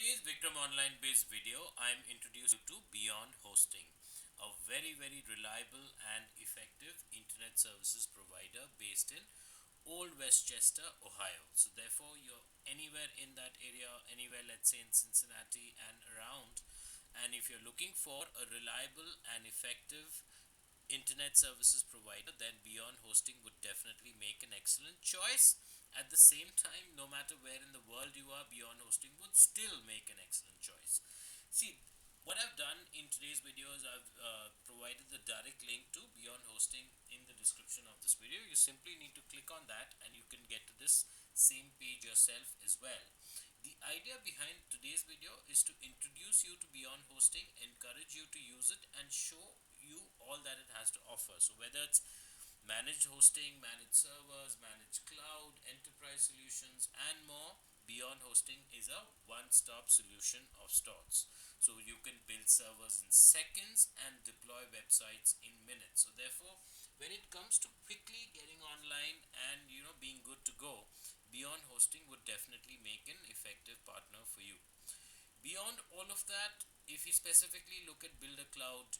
today's Vikram Online Biz video, I'm introducing you to Beyond Hosting, a very reliable and effective internet services provider based in Old Westchester, Ohio. So therefore, you're anywhere in that area, anywhere, let's say in Cincinnati and around, and if you're looking for a reliable and effective internet services provider, then Beyond Hosting would definitely make an excellent choice. At the same time, no matter where in the world you are, Beyond Hosting would still make an excellent choice. See, what I've done in today's video is I've provided the direct link to Beyond Hosting in the description of this video. You simply need to click on that and you can get to this same page yourself as well. The idea behind today's video is to introduce you to Beyond Hosting, encourage you to use it, and show you all that it has to offer. So whether it's managed hosting, managed servers, managed cloud, enterprise solutions, and more, Beyond Hosting is a one-stop solution of sorts. So you can build servers in seconds and deploy websites in minutes. So therefore, when it comes to quickly getting online and being good to go, Beyond Hosting would definitely make an effective partner for you. Beyond all of that, if you specifically look at Build a Cloud,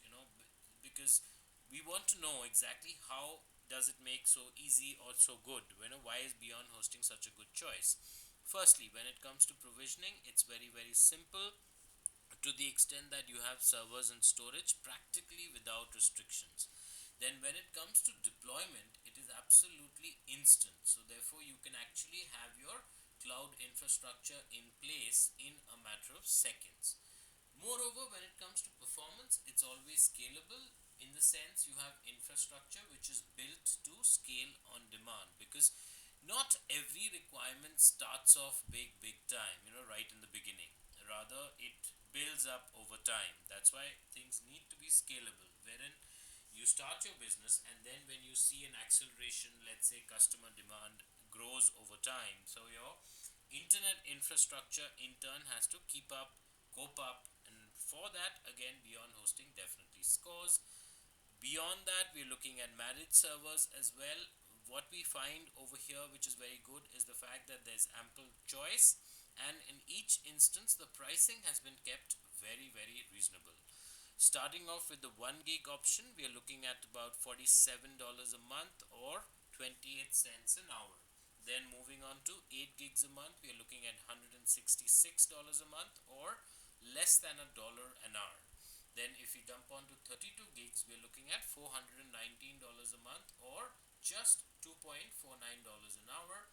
because we want to know exactly how does it make so easy or so good. Why is Beyond Hosting such a good choice? Firstly, when it comes to provisioning, it's very simple to the extent that you have servers and storage practically without restrictions. Then when it comes to deployment, it is absolutely instant. So therefore you can actually have your cloud infrastructure in place in a matter of seconds. Moreover, when it comes to performance, it's always scalable in the sense you have infrastructure which is built to scale on demand, because not every requirement starts off big time, right in the beginning. Rather, it builds up over time. That's why things need to be scalable, wherein you start your business and then when you see an acceleration, let's say customer demand grows over time, so your internet infrastructure in turn has to cope up, and for that again Beyond Hosting definitely scores. Beyond that, we're looking at managed servers as well. What we find over here, which is very good, is the fact that there's ample choice, and in each instance, the pricing has been kept very reasonable. Starting off with the 1 gig option, we are looking at about $47 a month or 28 cents an hour. Then moving on to 8 gigs a month, we are looking at $166 a month or less than $1 an hour. Then if we jump on to 32 gigs, we are looking at $419 a month or just $2.49 an hour.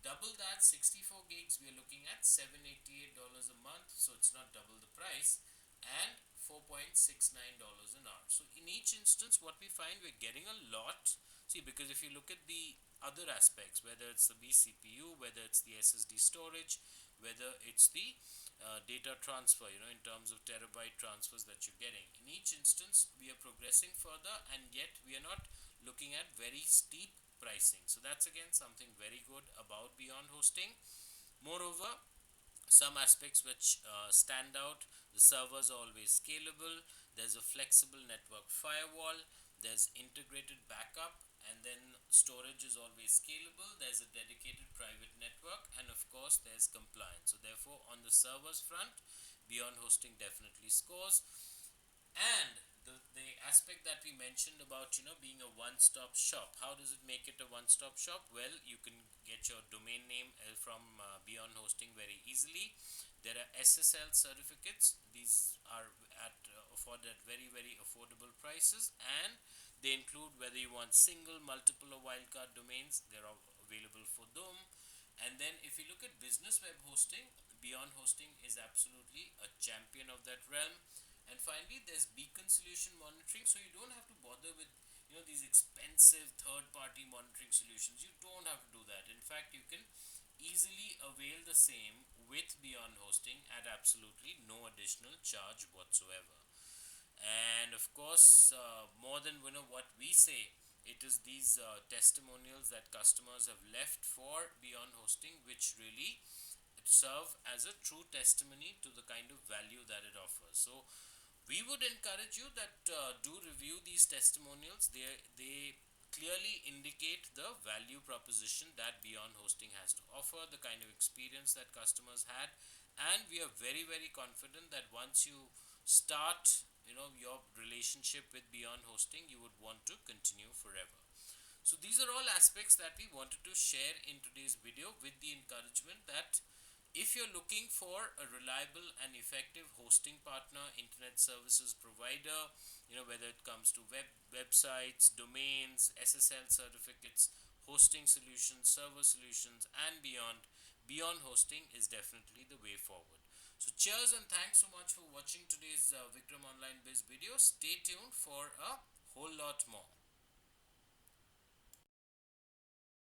Double that, 64 gigs, we are looking at $788 a month, so it's not double the price, and $4.69 an hour. So in each instance, what we find, we're getting a lot. See, because if you look at the other aspects, whether it's the vCPU, whether it's the SSD storage, whether it's the data transfer, in terms of terabyte transfers that you're getting, in each instance we are progressing further, and yet we are not looking at very steep pricing. So that's again something very good about Beyond Hosting. Moreover, some aspects which stand out: the servers are always scalable, there's a flexible network firewall, there's integrated backup, and then storage is always scalable, there's a dedicated private network, and of course there's compliance. So therefore, on the servers front, Beyond Hosting definitely scores. And the aspect that we mentioned about being a one-stop shop, how does it make it a one-stop shop? Well, you can get your domain name from Beyond Hosting very easily. There are SSL certificates. These are afforded at very affordable prices, and they include whether you want single, multiple, or wildcard domains. They're all available for them. And then if you look at business web hosting, Beyond Hosting is absolutely a champion of that realm. And finally, there's beacon solution monitoring, so you don't have to bother with these expensive third-party monitoring solutions. You don't have to do that. In fact, you can easily avail the same with Beyond Hosting at absolutely no additional charge whatsoever. And of course, more than what we say, it is these testimonials that customers have left for Beyond Hosting which really serve as a true testimony to the kind of value that it offers. So we would encourage you that do review these testimonials. They clearly indicate the value proposition that Beyond Hosting has to offer, the kind of experience that customers had, and we are very very confident that once you start your relationship with Beyond Hosting, you would want to continue forever. So these are all aspects that we wanted to share in today's video, with the encouragement that if you're looking for a reliable and effective hosting partner, internet services provider, whether it comes to websites, domains, SSL certificates, hosting solutions, server solutions, and beyond hosting is definitely the way forward. So cheers and thanks so much for watching today's Vikram Online Biz video. Stay tuned for a whole lot more.